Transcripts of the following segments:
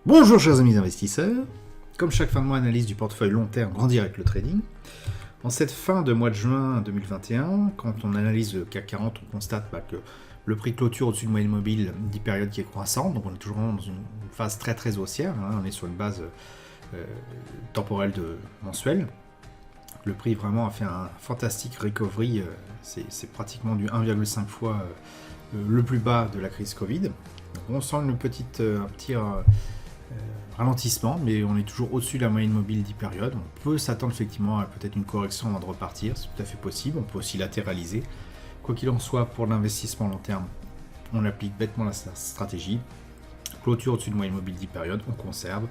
Bonjour chers amis investisseurs, comme chaque fin de mois, analyse du portefeuille long terme grandir avec le trading. En cette fin de mois de juin 2021, quand on analyse le CAC 40, on constate que le prix de clôture au-dessus de moyenne mobile, 10 périodes qui est croissante, donc on est toujours dans une phase très haussière, on est sur une base temporelle mensuelle. Le prix vraiment a fait un fantastique recovery, c'est pratiquement du 1,5 fois le plus bas de la crise Covid. Donc on sent un petit ralentissement, mais on est toujours au-dessus de la moyenne mobile 10 périodes. On peut s'attendre effectivement à peut-être une correction avant de repartir, c'est tout à fait possible. On peut aussi latéraliser. Quoi qu'il en soit, pour l'investissement long terme, on applique bêtement la stratégie. Clôture au-dessus de moyenne mobile 10 périodes, on conserve.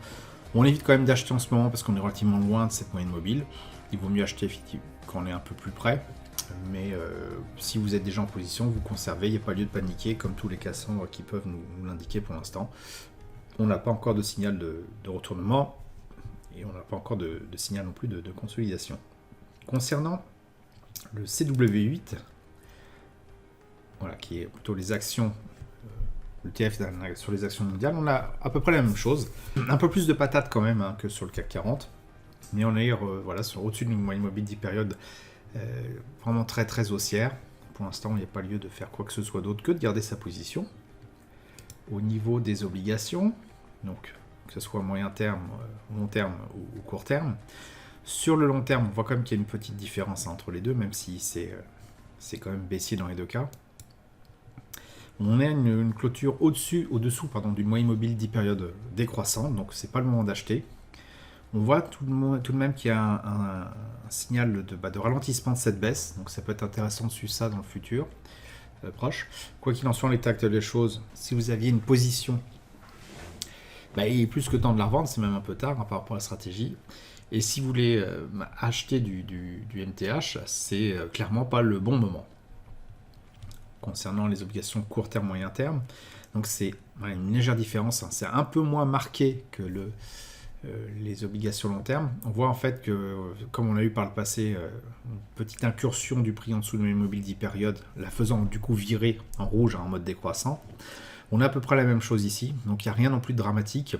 On évite quand même d'acheter en ce moment parce qu'on est relativement loin de cette moyenne mobile. Il vaut mieux acheter effectivement quand on est un peu plus près. Mais si vous êtes déjà en position, vous conservez, il n'y a pas lieu de paniquer, comme tous les cassants qui peuvent nous l'indiquer pour l'instant. On n'a pas encore de signal de retournement et on n'a pas encore de signal non plus de consolidation. Concernant le CW8, voilà, qui est plutôt les actions, le TF sur les actions mondiales, on a à peu près la même chose. Un peu plus de patates quand même que sur le CAC 40, mais on est au-dessus d'une moyenne mobile 10 périodes vraiment très haussière. Pour l'instant, il n'y a pas lieu de faire quoi que ce soit d'autre que de garder sa position. Au niveau des obligations, donc que ce soit moyen terme, long terme ou court terme, sur le long terme, on voit quand même qu'il y a une petite différence entre les deux, même si c'est quand même baissier dans les deux cas. On a une clôture au-dessous d'une moyenne mobile 10 périodes décroissante, donc c'est pas le moment d'acheter. On voit tout de même qu'il y a un signal de ralentissement de cette baisse, donc ça peut être intéressant de suivre ça dans le futur proche. Quoi qu'il en soit, en l'état actuel des choses, si vous aviez une position, il est plus que temps de la revendre, c'est même un peu tard par rapport à la stratégie. Et si vous voulez acheter du NTH, c'est clairement pas le bon moment. Concernant les obligations court terme, moyen terme, donc c'est une légère différence, c'est un peu moins marqué que les obligations long terme. On voit en fait que, comme on a eu par le passé, une petite incursion du prix en dessous de l'immobilier 10 périodes, la faisant du coup virer en rouge en mode décroissant. On a à peu près la même chose ici, donc il n'y a rien non plus de dramatique.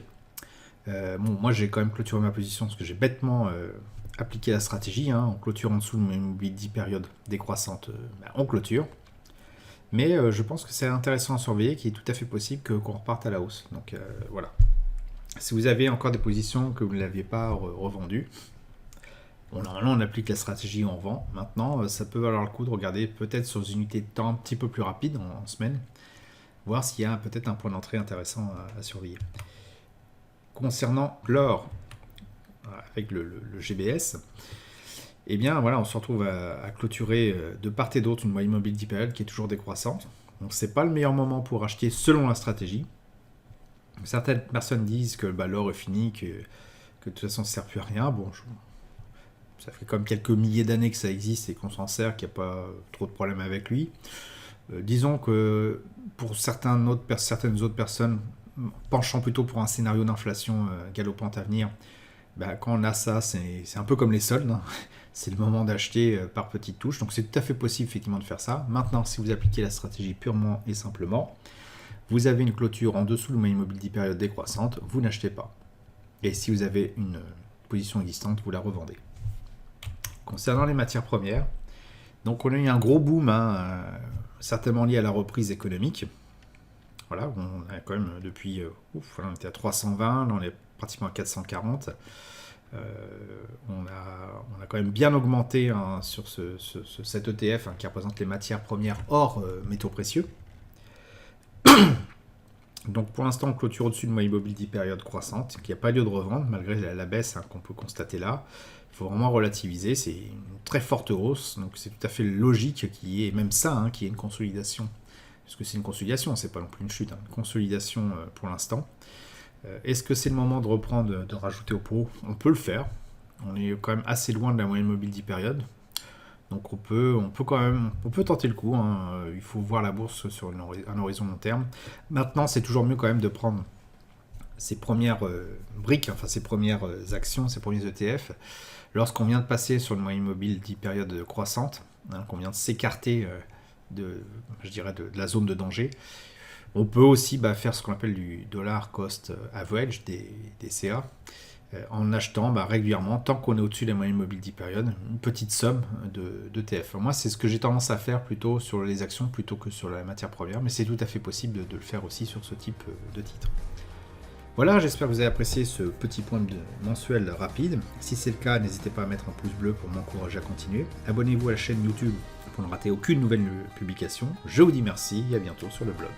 Moi j'ai quand même clôturé ma position parce que j'ai bêtement appliqué la stratégie, en clôture en dessous de l'immobilier 10 périodes décroissante, on clôture. Mais je pense que c'est intéressant à surveiller, qu'il est tout à fait possible qu'on reparte à la hausse. Donc voilà. Si vous avez encore des positions que vous ne l'aviez pas revendues, normalement on applique la stratégie, on vend. Maintenant, ça peut valoir le coup de regarder peut-être sur une unité de temps un petit peu plus rapide en semaine, voir s'il y a peut-être un point d'entrée intéressant à surveiller. Concernant l'or, avec le GBS, eh bien voilà, on se retrouve à clôturer de part et d'autre une moyenne mobile 10 périodes qui est toujours décroissante. Donc c'est pas le meilleur moment pour acheter selon la stratégie. Certaines personnes disent que l'or est fini, que de toute façon ça ne sert plus à rien. Bon, ça fait comme quelques milliers d'années que ça existe et qu'on s'en sert, qu'il n'y a pas trop de problème avec lui. Disons que pour certaines autres personnes, penchant plutôt pour un scénario d'inflation galopante à venir, quand on a ça, c'est un peu comme les soldes. C'est le moment d'acheter par petites touches. Donc c'est tout à fait possible effectivement de faire ça. Maintenant, si vous appliquez la stratégie purement et simplement, vous avez une clôture en dessous de moyenne mobile 10 périodes décroissante, vous n'achetez pas. Et si vous avez une position existante, vous la revendez. Concernant les matières premières, donc on a eu un gros boom, certainement lié à la reprise économique. Voilà, on a quand même depuis, on était à 320, là on est pratiquement à 440. On a quand même bien augmenté sur cet ETF qui représente les matières premières hors métaux précieux. Donc pour l'instant, on clôture au-dessus de moyenne mobile 10 périodes croissante, qu'il n'y a pas lieu de revendre, malgré la baisse qu'on peut constater là. Il faut vraiment relativiser, c'est une très forte hausse, donc c'est tout à fait logique qu'il y ait, même ça, qu'il y ait une consolidation. Parce que c'est une consolidation, c'est pas non plus une chute, une consolidation pour l'instant. Est-ce que c'est le moment de reprendre, de rajouter au pot? On peut le faire, on est quand même assez loin de la moyenne mobile 10 périodes. Donc on peut tenter le coup, il faut voir la bourse sur un horizon long terme. Maintenant, c'est toujours mieux quand même de prendre ses premières briques, ses premières actions, ses premiers ETF, lorsqu'on vient de passer sur une moyenne mobile 10 périodes croissante, qu'on vient de s'écarter de la zone de danger. On peut aussi faire ce qu'on appelle du dollar cost average, des CA, en achetant régulièrement, tant qu'on est au-dessus des moyennes mobiles 10 périodes, une petite somme de TF. Moi, c'est ce que j'ai tendance à faire plutôt sur les actions plutôt que sur la matière première, mais c'est tout à fait possible de le faire aussi sur ce type de titre. Voilà, j'espère que vous avez apprécié ce petit point mensuel rapide. Si c'est le cas, n'hésitez pas à mettre un pouce bleu pour m'encourager à continuer. Abonnez-vous à la chaîne YouTube pour ne rater aucune nouvelle publication. Je vous dis merci et à bientôt sur le blog.